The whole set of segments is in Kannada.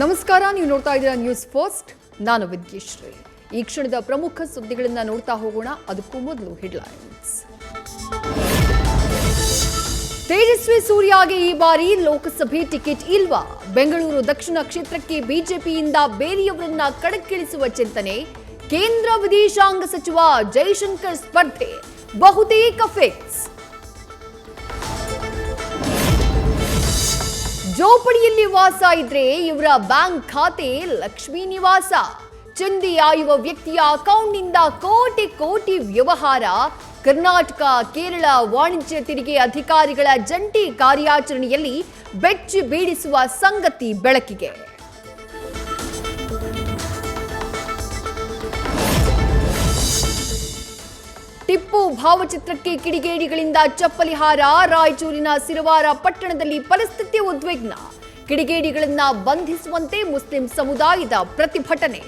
ನಮಸ್ಕಾರ, ನೀವು ನೋಡ್ತಾ ಇದ್ದೀರಾ ನ್ಯೂಸ್ ಫಸ್ಟ್. ನಾನು ವಿದ್ಯಶ್ರೀ. ಈ ಕ್ಷಣದ ಪ್ರಮುಖ ಸುದ್ದಿಗಳನ್ನು ನೋಡ್ತಾ ಹೋಗೋಣ. ಅದಕ್ಕೂ ಮೊದಲು ಹೆಡ್ಲೈನ್ಸ್. ತೇಜಸ್ವಿ ಸೂರ್ಯಗೆ ಈ ಬಾರಿ ಲೋಕಸಭೆ ಟಿಕೆಟ್ ಇಲ್ವಾ? ಬೆಂಗಳೂರು ದಕ್ಷಿಣ ಕ್ಷೇತ್ರಕ್ಕೆ ಬಿಜೆಪಿಯಿಂದ ಬೇರೆಯವರನ್ನ ಕಣಕ್ಕಿಳಿಸುವ ಚಿಂತನೆ. ಕೇಂದ್ರ ವಿದೇಶಾಂಗ ಸಚಿವ ಜೈಶಂಕರ್ ಸ್ಪರ್ಧೆ ಬಹುತೇಕ ಫಿಕ್ಸ್. ಜೋಪಡಿಯಲ್ಲಿ ವಾಸ ಇದ್ರೆ ಇವರ ಬ್ಯಾಂಕ್ ಖಾತೆ ಲಕ್ಷ್ಮೀ ನಿವಾಸ. ಚಿಂದಿ ಆಯುವ ವ್ಯಕ್ತಿಯ ಅಕೌಂಟ್ನಿಂದ ಕೋಟಿ ಕೋಟಿ ವ್ಯವಹಾರ. ಕರ್ನಾಟಕ ಕೇರಳ ವಾಣಿಜ್ಯ ತೆರಿಗೆ ಅಧಿಕಾರಿಗಳ ಜಂಟಿ ಕಾರ್ಯಾಚರಣೆಯಲ್ಲಿ ಬೆಚ್ಚಿ ಬೀಳಿಸುವ ಸಂಗತಿ ಬೆಳಕಿಗೆ. ಟಿಪ್ಪು ಭಾವಚಿತ್ರಕ್ಕೆ ಕಿಡಿಗೇಡಿಗಳಿಂದ ಚಪ್ಪಲಿಹಾರ. ರಾಯಚೂರಿನ ಸಿರವಾರ ಪಟ್ಟಣದಲ್ಲಿ ಪರಿಸ್ಥಿತಿ ಉದ್ವಿಗ್ನ. ಕಿಡಿಗೇಡಿಗಳನ್ನ ಬಂಧಿಸುವಂತೆ ಮುಸ್ಲಿಂ ಸಮುದಾಯದ ಪ್ರತಿಭಟನೆ.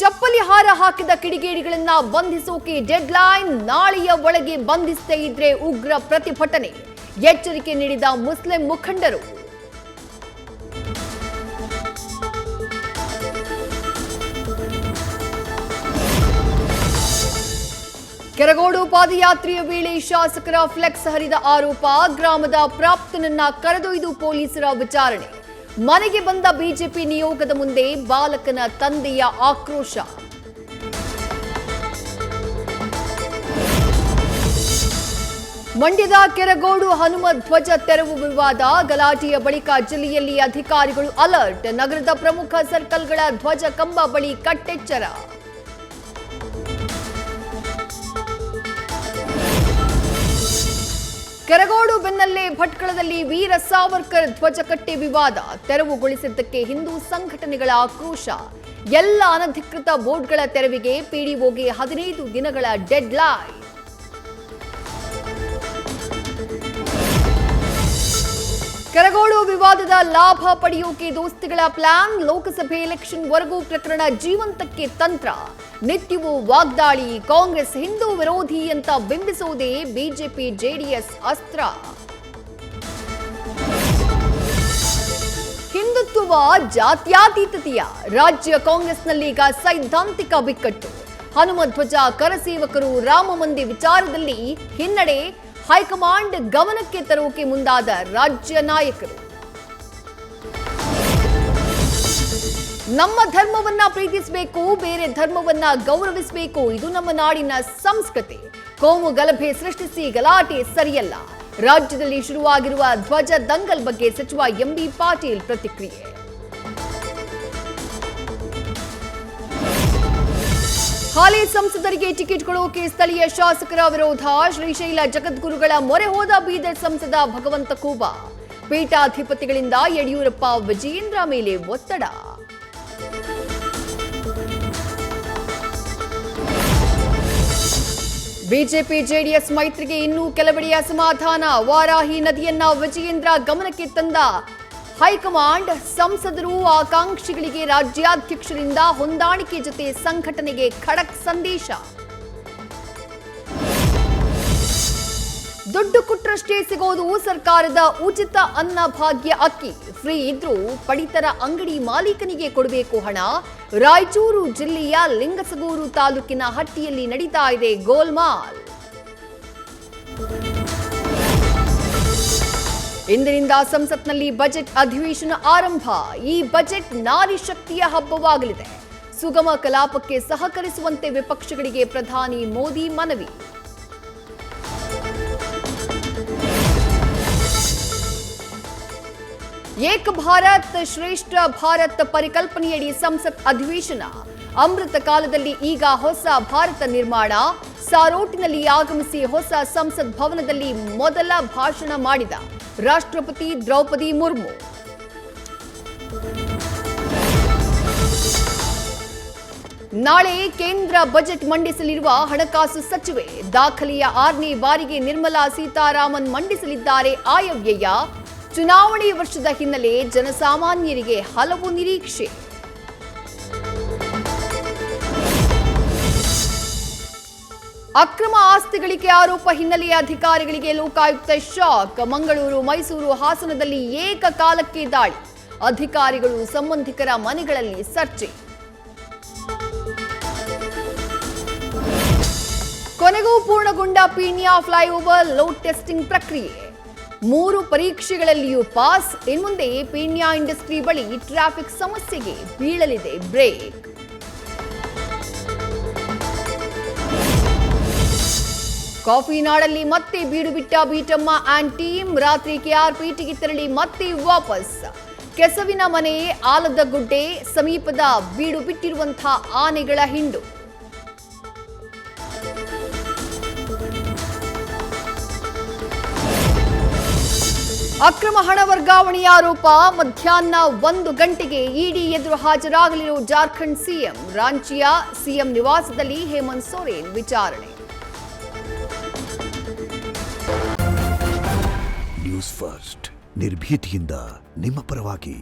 ಚಪ್ಪಲಿಹಾರ ಹಾಕಿದ ಕಿಡಿಗೇಡಿಗಳನ್ನ ಬಂಧಿಸೋಕೆ ಡೆಡ್ಲೈನ್. ನಾಳೆಯ ಒಳಗೆ ಬಂಧಿಸದೇ ಇದ್ರೆ ಉಗ್ರ ಪ್ರತಿಭಟನೆ. ಎಚ್ಚರಿಕೆ ನೀಡಿದ ಮುಸ್ಲಿಂ ಮುಖಂಡರು. ಕೆರಗೋಡು ಪಾದಯಾತ್ರೆಯ ವೇಳೆ ಶಾಸಕರ ಫ್ಲೆಕ್ಸ್ ಹರಿದ ಆರೋಪ. ಗ್ರಾಮದ ಪ್ರಾಪ್ತನನ್ನ ಕರೆದೊಯ್ದು ಪೊಲೀಸರ ವಿಚಾರಣೆ. ಮನೆಗೆ ಬಂದ ಬಿಜೆಪಿ ನಿಯೋಗದ ಮುಂದೆ ಬಾಲಕನ ತಂದೆಯ ಆಕ್ರೋಶ. ಮಂಡ್ಯದ ಕೆರಗೋಡು ಹನುಮ ಧ್ವಜ ತೆರವು ವಿವಾದ. ಗಲಾಟೆಯ ಬಳಿಕ ಜಿಲ್ಲೆಯಲ್ಲಿ ಅಧಿಕಾರಿಗಳು ಅಲರ್ಟ್. ನಗರದ ಪ್ರಮುಖ ಸರ್ಕಲ್ಗಳ ಧ್ವಜ ಕಂಬ ಬಳಿ ಕಟ್ಟೆಚ್ಚರ. ಕೆರಗೋಡು ಬೆನ್ನಲ್ಲೇ ಭಟ್ಕಳದಲ್ಲಿ ವೀರ ಸಾವರ್ಕರ್ ಧ್ವಜಕಟ್ಟೆ ವಿವಾದ. ತೆರವುಗೊಳಿಸಿದ್ದಕ್ಕೆ ಹಿಂದೂ ಸಂಘಟನೆಗಳ ಆಕ್ರೋಶ. ಎಲ್ಲ ಅನಧಿಕೃತ ಬೋರ್ಡ್ಗಳ ತೆರವಿಗೆ ಪಿಡಿಒಗೆ 15 ದಿನಗಳ ಡೆಡ್ಲೈನ್. ಕೆರಗೋಡು ವಿವಾದದ ಲಾಭ ಪಡೆಯೋಕೆ ದೋಸ್ತಿಗಳ ಪ್ಲಾನ್. ಲೋಕಸಭೆ ಎಲೆಕ್ಷನ್ ವರೆಗೂ ಪ್ರಕರಣ ಜೀವಂತಕ್ಕೆ ತಂತ್ರ. ನಿತ್ಯವೂ ವಾಗ್ದಾಳಿ. ಕಾಂಗ್ರೆಸ್ ಹಿಂದೂ ವಿರೋಧಿ ಅಂತ ಬಿಂಬಿಸುವುದೇ ಬಿಜೆಪಿ ಜೆಡಿಎಸ್ ಅಸ್ತ್ರ. ಹಿಂದುತ್ವ ಜಾತ್ಯಾತೀತತೆಯ ರಾಜ್ಯ ಕಾಂಗ್ರೆಸ್ನಲ್ಲೀಗ ಸೈದ್ಧಾಂತಿಕ ಬಿಕ್ಕಟ್ಟು. ಹನುಮಧ್ವಜ ಕರಸೇವಕರು ರಾಮ ಮಂದಿರ ವಿಚಾರದಲ್ಲಿ ಹಿನ್ನಡೆ. ಹೈಕಮಾಂಡ್ ಗಮನಕ್ಕೆ ತರೋಕೆ ಮುಂದಾದ ರಾಜ್ಯ ನಾಯಕರು. ನಮ್ಮ ಧರ್ಮವನ್ನ ಪ್ರೀತಿಸಬೇಕು, ಬೇರೆ ಧರ್ಮವನ್ನ ಗೌರವಿಸಬೇಕು. ಇದು ನಮ್ಮ ನಾಡಿನ ಸಂಸ್ಕೃತಿ. ಕೋಮು ಗಲಭೆ ಸೃಷ್ಟಿಸಿ ಗಲಾಟೆ ಸರಿಯಲ್ಲ. ರಾಜ್ಯದಲ್ಲಿ ಶುರುವಾಗಿರುವ ಧ್ವಜ ದಂಗಲ್ ಬಗ್ಗೆ ಸಚಿವ ಎಂಬಿ ಪಾಟೀಲ್ ಪ್ರತಿಕ್ರಿಯೆ. ಹಾಲಿ ಸಂಸದರಿಗೆ ಟಿಕೆಟ್ ಕೊಡೋಕೆ ಸ್ಥಳೀಯ ಶಾಸಕರ ವಿರೋಧ. ಶ್ರೀಶೈಲ ಜಗದ್ಗುರುಗಳ ಮೊರೆ ಹೋದ ಬೀದರ್ ಸಂಸದ ಭಗವಂತ ಖೂಬಾ. ಪೀಠಾಧಿಪತಿಗಳಿಂದ ಯಡಿಯೂರಪ್ಪ ವಿಜಯೇಂದ್ರ ಮೇಲೆ ಒತ್ತಡ. ಬಿಜೆಪಿ ಜೆಡಿಎಸ್ ಮೈತ್ರಿಗೆ ಇನ್ನೂ ಕೆಲವೆಡೆ ಅಸಮಾಧಾನ. ವಾರಾಹಿ ನದಿಯನ್ನ ವಿಜಯೇಂದ್ರ ಗಮನಕ್ಕೆ ತಂದ ಹೈಕಮಾಂಡ್. ಸಂಸದರು ಆಕಾಂಕ್ಷಿಗಳಿಗೆ ರಾಜ್ಯಾಧ್ಯಕ್ಷರಿಂದ ಹೊಂದಾಣಿಕೆ ಜೊತೆ ಸಂಘಟನೆಗೆ ಖಡಕ್ ಸಂದೇಶ. ದುಡ್ಡು ಕೊಟ್ಟರಷ್ಟೇ ಸಿಗೋದು ಸರ್ಕಾರದ ಉಚಿತ ಅನ್ನಭಾಗ್ಯ ಅಕ್ಕಿ. ಫ್ರೀ ಇದ್ರೂ ಪಡಿತರ ಅಂಗಡಿ ಮಾಲೀಕನಿಗೆ ಕೊಡಬೇಕು ಹಣ. ರಾಯಚೂರು ಜಿಲ್ಲೆಯ ಲಿಂಗಸಗೂರು ತಾಲೂಕಿನ ಹಟ್ಟಿಯಲ್ಲಿ ನಡೀತಾ ಇದೆ ಗೋಲ್ಮಾಲ್. ಇಂದಿನಿಂದ ಸಂಸತ್ನಲ್ಲಿ ಬಜೆಟ್ ಅಧಿವೇಶನ ಆರಂಭ. ಈ ಬಜೆಟ್ ನಾರಿ ಶಕ್ತಿಯ ಹಬ್ಬವಾಗಲಿದೆ. ಸುಗಮ ಕಲಾಪಕ್ಕೆ ಸಹಕರಿಸುವಂತೆ ವಿಪಕ್ಷಗಳಿಗೆ ಪ್ರಧಾನಿ ಮೋದಿ ಮನವಿ. ಏಕ ಭಾರತ್ ಶ್ರೇಷ್ಠ ಭಾರತ್ ಪರಿಕಲ್ಪನೆಯಡಿ ಸಂಸತ್ ಅಧಿವೇಶನ. ಅಮೃತ ಕಾಲದಲ್ಲಿ ಈಗ ಹೊಸ ಭಾರತ ನಿರ್ಮಾಣ. ಸಾರೋಟಿನಲ್ಲಿ ಆಗಮಿಸಿ ಹೊಸ ಸಂಸತ್ ಭವನದಲ್ಲಿ ಮೊದಲ ಭಾಷಣ ಮಾಡಿದ ರಾಷ್ಟ್ರಪತಿ ದ್ರೌಪದಿ ಮುರ್ಮು. ನಾಳೆ ಕೇಂದ್ರ ಬಜೆಟ್ ಮಂಡಿಸಲಿರುವ ಹಣಕಾಸು ಸಚಿವೆ. ದಾಖಲೆಯ 6ನೇ ಬಾರಿಗೆ ನಿರ್ಮಲಾ ಸೀತಾರಾಮನ್ ಮಂಡಿಸಲಿದ್ದಾರೆ ಆಯವ್ಯಯ. ಚುನಾವಣೆ ವರ್ಷದ ಹಿನ್ನೆಲೆ ಜನಸಾಮಾನ್ಯರಿಗೆ ಹಲವು ನಿರೀಕ್ಷೆ. ಅಕ್ರಮ ಆಸ್ತಿ ಗಳಿಕೆ ಆರೋಪ ಹಿನ್ನೆಲೆಯ ಅಧಿಕಾರಿಗಳಿಗೆ ಲೋಕಾಯುಕ್ತ ಶಾಕ್. ಮಂಗಳೂರು, ಮೈಸೂರು, ಹಾಸನದಲ್ಲಿ ಏಕಕಾಲಕ್ಕೆ ದಾಳಿ. ಅಧಿಕಾರಿಗಳು ಸಂಬಂಧಿಕರ ಮನೆಗಳಲ್ಲಿ ಸರ್ಚೆ. ಕೊನೆಗೂ ಪೂರ್ಣಗೊಂಡ ಪೀಣ್ಯ ಫ್ಲೈಓವರ್ ಲೋಡ್ ಟೆಸ್ಟಿಂಗ್ ಪ್ರಕ್ರಿಯೆ. 3 ಪರೀಕ್ಷೆಗಳಲ್ಲಿಯೂ ಪಾಸ್. ಇನ್ಮುಂದೆ ಪೀಣ್ಯ ಇಂಡಸ್ಟ್ರಿ ಬಳಿ ಟ್ರಾಫಿಕ್ ಸಮಸ್ಯೆಗೆ ಬೀಳಲಿದೆ ಬ್ರೇಕ್. ಕಾಫಿ ನಾಡಲ್ಲಿ ಮತ್ತೆ ಬೀಡು ಬಿಟ್ಟ ಬೀಟಮ್ಮ ಆ್ಯಂಡ್ ಟೀಮ್. ರಾತ್ರಿ ಕೆಆರ್ಪೇಟೆಗೆ ತೆರಳಿ ಮತ್ತೆ ವಾಪಸ್. ಕೆಸವಿನ ಮನೆ, ಆಲದಗುಡ್ಡೆ ಸಮೀಪದ ಬೀಡು ಬಿಟ್ಟಿರುವಂತಹ ಆನೆಗಳ ಹಿಂಡು. ಅಕ್ರಮ ಹಣ ವರ್ಗಾವಣೆಯ ಆರೋಪ. ಮಧ್ಯಾಹ್ನ 1 ಗಂಟೆಗೆ ಇಡಿ ಎದುರು ಹಾಜರಾಗಲಿರೋ ಜಾರ್ಖಂಡ್ ಸಿಎಂ. ರಾಂಚಿಯ ಸಿಎಂ ನಿವಾಸದಲ್ಲಿ ಹೇಮಂತ್ ಸೊರೇನ್ ವಿಚಾರಣೆ. ನ್ಯೂಸ್ ಫಸ್ಟ್, ನಿರ್ಭೀತಿಯಿಂದ ನಿಮ್ಮ ಪರವಾಗಿ.